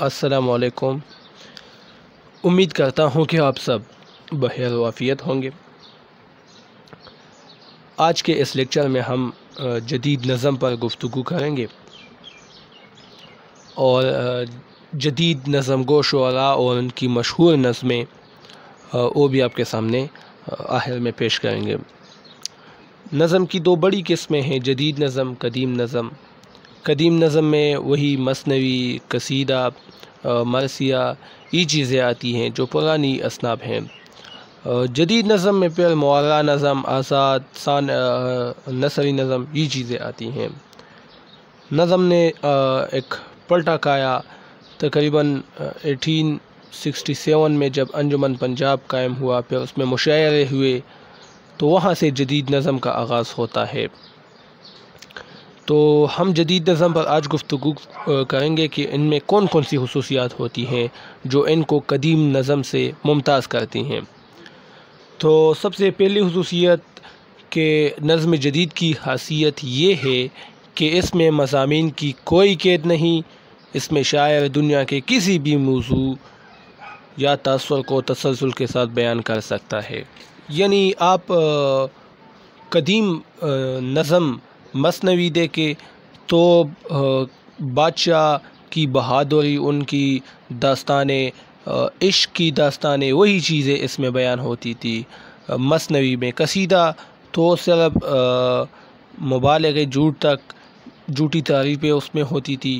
السلام علیکم۔ امید کرتا ہوں کہ آپ سب بخیر و عافیت ہوں گے۔ آج کے اس لیکچر میں ہم جدید نظم پر گفتگو کریں گے اور جدید نظم گو شعراء اور ان کی مشہور نظمیں وہ بھی آپ کے سامنے آخر میں پیش کریں گے۔ نظم کی دو بڑی قسمیں ہیں، جدید نظم، قدیم نظم۔ قدیم نظم میں وہی مثنوی، قصیدہ، مرثیہ یہ چیزیں آتی ہیں جو پرانی اصناف ہیں۔ جدید نظم میں پھر معرہ نظم، آزاد، نثری نظم یہ چیزیں آتی ہیں۔ نظم نے ایک پلٹا کھایا تقریباً 1867 میں جب انجمن پنجاب قائم ہوا، پھر اس میں مشاعرے ہوئے تو وہاں سے جدید نظم کا آغاز ہوتا ہے۔ تو ہم جدید نظم پر آج گفتگو کریں گے کہ ان میں کون کون سی خصوصیات ہوتی ہیں جو ان کو قدیم نظم سے ممتاز کرتی ہیں۔ تو سب سے پہلی خصوصیت کہ نظم جدید کی خاصیت یہ ہے کہ اس میں مضامین کی کوئی قید نہیں۔ اس میں شاعر دنیا کے کسی بھی موضوع یا تاثر کو تسلسل کے ساتھ بیان کر سکتا ہے۔ یعنی آپ قدیم نظم مثنوی دیکھیں تو بادشاہ کی بہادری، ان کی داستانیں، عشق کی داستانیں، وہی چیزیں اس میں بیان ہوتی تھی۔ مثنوی میں قصیدہ تو صرف مبالغے جھوٹی تعریفیں اس میں ہوتی تھی۔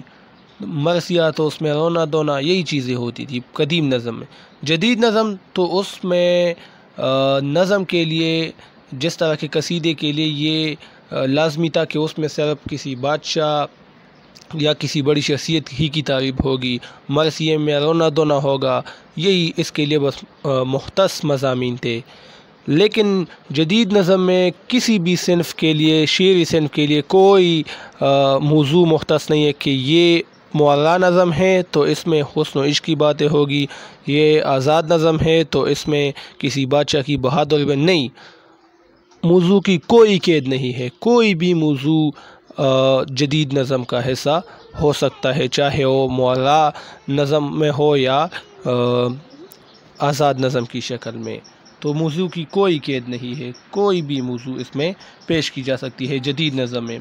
مرثیہ تو اس میں رونا دھونا یہی چیزیں ہوتی تھی قدیم نظم میں۔ جدید نظم تو اس میں نظم کے لیے، جس طرح کے قصیدے کے لیے یہ لازمی تھا کہ اس میں صرف کسی بادشاہ یا کسی بڑی شخصیت ہی کی تعریف ہوگی، مرثیے میں رونا دھونا ہوگا، یہی اس کے لیے بس مختص مضامین تھے۔ لیکن جدید نظم میں کسی بھی صنف کے لیے، شعری صنف کے لیے کوئی موضوع مختص نہیں ہے کہ یہ معرہ نظم ہے تو اس میں حسن و عشق کی باتیں ہوگی، یہ آزاد نظم ہے تو اس میں کسی بادشاہ کی بہادری میں نہیں۔ موضوع کی کوئی قید نہیں ہے، کوئی بھی موضوع جدید نظم کا حصہ ہو سکتا ہے، چاہے وہ معرہ نظم میں ہو یا آزاد نظم کی شکل میں۔ تو موضوع کی کوئی قید نہیں ہے، کوئی بھی موضوع اس میں پیش کی جا سکتی ہے جدید نظم میں۔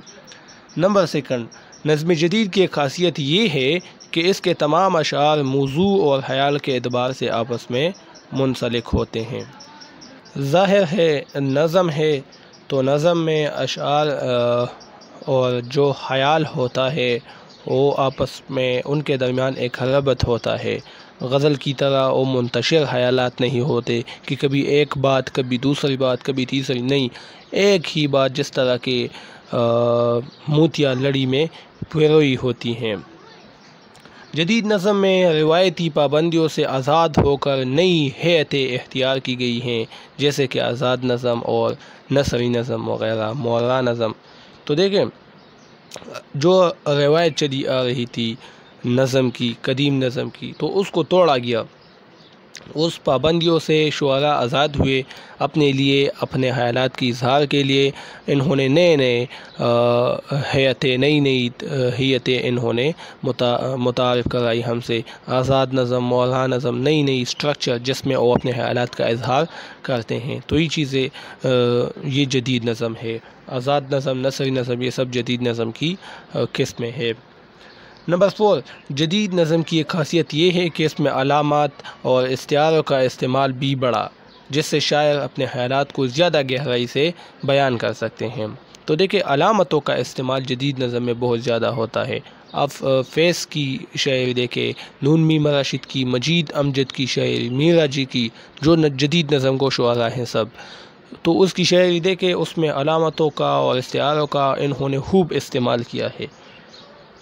نمبر سیکنڈ، نظم جدید کی ایک خاصیت یہ ہے کہ اس کے تمام اشعار موضوع اور خیال کے اعتبار سے آپس میں منسلک ہوتے ہیں۔ ظاہر ہے نظم ہے تو نظم میں اشعار اور جو خیال ہوتا ہے وہ آپس میں ان کے درمیان ایک ربط ہوتا ہے۔ غزل کی طرح وہ منتشر خیالات نہیں ہوتے کہ کبھی ایک بات، کبھی دوسری بات، کبھی تیسری، نہیں، ایک ہی بات جس طرح کے موتیاں لڑی میں پروئی ہوتی ہیں۔ جدید نظم میں روایتی پابندیوں سے آزاد ہو کر نئی ہیئتیں اختیار کی گئی ہیں، جیسے کہ آزاد نظم اور نثری نظم وغیرہ، معرہ نظم۔ تو دیکھیں، جو روایت چلی آ رہی تھی نظم کی، قدیم نظم کی، تو اس کو توڑا گیا۔ اس پابندیوں سے شعراء آزاد ہوئے، اپنے لیے، اپنے خیالات کی اظہار کے لیے انہوں نے نئی ہیئتیں انہوں نے متعارف کرائی ہم سے۔ آزاد نظم، معرہ نظم، نئی اسٹرکچر جس میں وہ اپنے خیالات کا اظہار کرتے ہیں۔ تو یہ چیزیں یہ جدید نظم ہے۔ آزاد نظم، نثری نظم، یہ سب جدید نظم کی قسمیں ہیں۔ نمبر 4، جدید نظم کی ایک خاصیت یہ ہے کہ اس میں علامات اور استعاروں کا استعمال بھی بڑھا، جس سے شاعر اپنے خیالات کو زیادہ گہرائی سے بیان کر سکتے ہیں۔ تو دیکھیں، علامتوں کا استعمال جدید نظم میں بہت زیادہ ہوتا ہے۔ آپ فیض کی شاعری دیکھیں، نون میم راشد کی، مجید امجد کی شاعری، میرا جی کی، جو جدید نظم کو شعراء ہیں سب، تو اس کی شاعری دیکھیں، اس میں علامتوں کا اور استعاروں کا انہوں نے خوب استعمال کیا ہے۔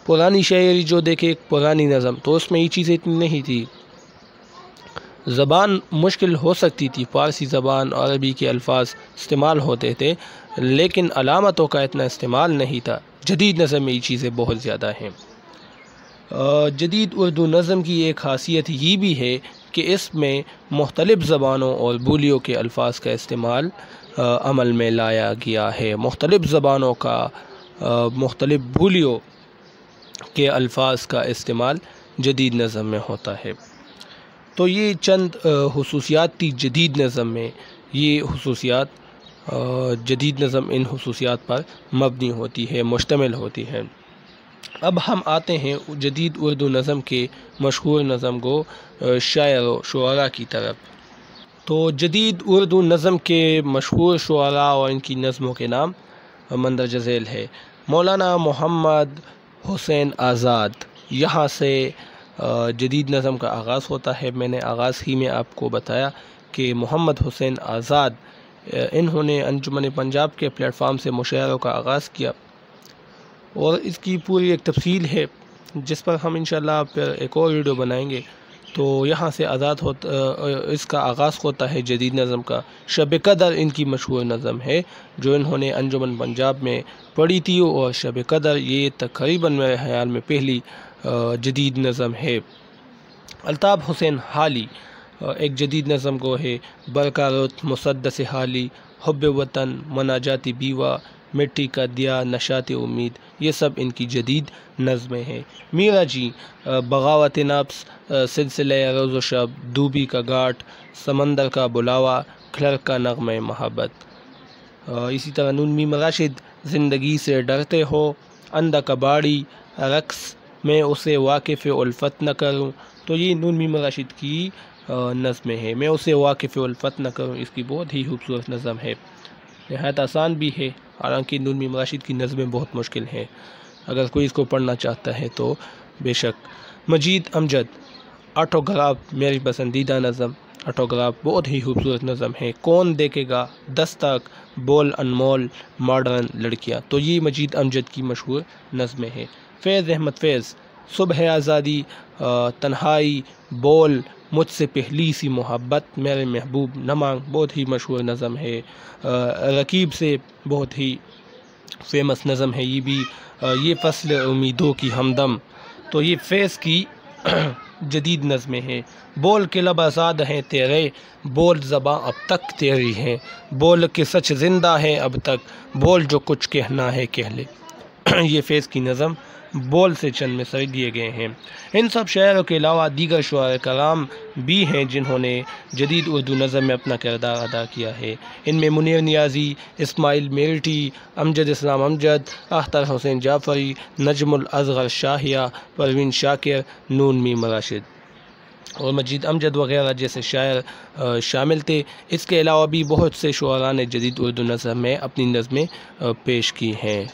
پرانی شاعری جو دیکھے، پرانی نظم، تو اس میں یہ چیزیں اتنی نہیں تھی۔ زبان مشکل ہو سکتی تھی، فارسی زبان، عربی کے الفاظ استعمال ہوتے تھے، لیکن علامتوں کا اتنا استعمال نہیں تھا۔ جدید نظم میں یہ چیزیں بہت زیادہ ہیں۔ جدید اردو نظم کی ایک خاصیت یہ بھی ہے کہ اس میں مختلف زبانوں اور بولیوں کے الفاظ کا استعمال عمل میں لایا گیا ہے۔ مختلف زبانوں کا، مختلف بولیوں کے الفاظ کا استعمال جدید نظم میں ہوتا ہے۔ تو یہ چند خصوصیات تھی جدید نظم میں، یہ خصوصیات جدید نظم ان خصوصیات پر مبنی ہوتی ہے، مشتمل ہوتی ہے۔ اب ہم آتے ہیں جدید اردو نظم کے مشہور نظم گو شاعر و شعراء کی طرف۔ تو جدید اردو نظم کے مشہور شعراء اور ان کی نظموں کے نام مندرجہ ذیل ہے۔ مولانا محمد حسین آزاد، یہاں سے جدید نظم کا آغاز ہوتا ہے۔ میں نے آغاز ہی میں آپ کو بتایا کہ محمد حسین آزاد انہوں نے انجمن پنجاب کے پلیٹ فارم سے مشاعروں کا آغاز کیا، اور اس کی پوری ایک تفصیل ہے جس پر ہم انشاءاللہ پھر ایک اور ویڈیو بنائیں گے۔ تو یہاں سے اس کا آغاز ہوتا ہے جدید نظم کا۔ شب قدر ان کی مشہور نظم ہے جو انہوں نے انجمن پنجاب میں پڑھی تھی، اور شب قدر یہ تقریباً میرے خیال میں پہلی جدید نظم ہے۔ الطاف حسین حالی ایک جدید نظم گو ہے۔ برکارت مسدس حالی، حب وطن، مناجات بیوہ، مٹی کا دیا، نشاط امید، یہ سب ان کی جدید نظمیں ہیں۔ میرا جی بغاوت نفس، سلسلہ روز و شب، دوبی کا گھاٹ، سمندر کا بلاوا، کلرک کا نغمہ محبت۔ اسی طرح نون میم راشد زندگی سے ڈرتے ہو، اندھا کباڑی، رقص میں اسے واقف الفت نہ کروں۔ تو یہ نون میم راشد کی نظمیں ہیں، میں اسے واقف الفت نہ کروں، اس کی بہت ہی خوبصورت نظم ہے، نہایت آسان بھی ہے، حالانکہ نون میم راشد کی نظمیں بہت مشکل ہیں، اگر کوئی اس کو پڑھنا چاہتا ہے تو بے شک۔ مجید امجد آٹوگراف میری پسندیدہ نظم، آٹوگراف بہت ہی خوبصورت نظم ہے۔ کون دیکھے گا دستک، بول انمول، ماڈرن لڑکیاں، تو یہ مجید امجد کی مشہور نظمیں ہیں۔ فیض احمد فیض، صبح آزادی، تنہائی، بول، مجھ سے پہلی سی محبت، میرے محبوب نہ مانگ، بہت ہی مشہور نظم ہے۔ رقیب سے بہت ہی فیمس نظم ہے یہ بھی، یہ فصل امیدوں کی ہمدم، تو یہ فیض کی جدید نظمیں ہیں۔ بول کے لب آزاد ہیں تیرے، بول زباں اب تک تیری ہیں، بول کے سچ زندہ ہیں اب تک، بول جو کچھ کہنا ہے کہہ لے۔ یہ فیض کی نظم بول سے چند مصرعے دیے گئے ہیں۔ ان سب شاعروں کے علاوہ دیگر شعراء کرام بھی ہیں جنہوں نے جدید اردو نظم میں اپنا کردار ادا کیا ہے۔ ان میں منیر نیازی، اسماعیل میرٹھی، امجد اسلام امجد، اختر حسین جعفری، نجم الاصغر شاہیہ، پروین شاکر، نون میم راشد اور مجید امجد وغیرہ جیسے شاعر شامل تھے۔ اس کے علاوہ بھی بہت سے شعراء نے جدید اردو نظم میں اپنی نظمیں پیش کی ہیں۔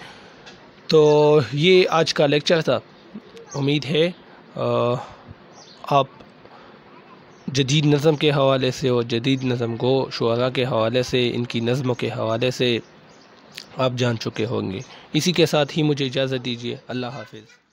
تو یہ آج کا لیکچر تھا، امید ہے آپ جدید نظم کے حوالے سے اور جدید نظم گو شعراء کے حوالے سے، ان کی نظموں کے حوالے سے آپ جان چکے ہوں گے۔ اسی کے ساتھ ہی مجھے اجازت دیجیے، اللہ حافظ۔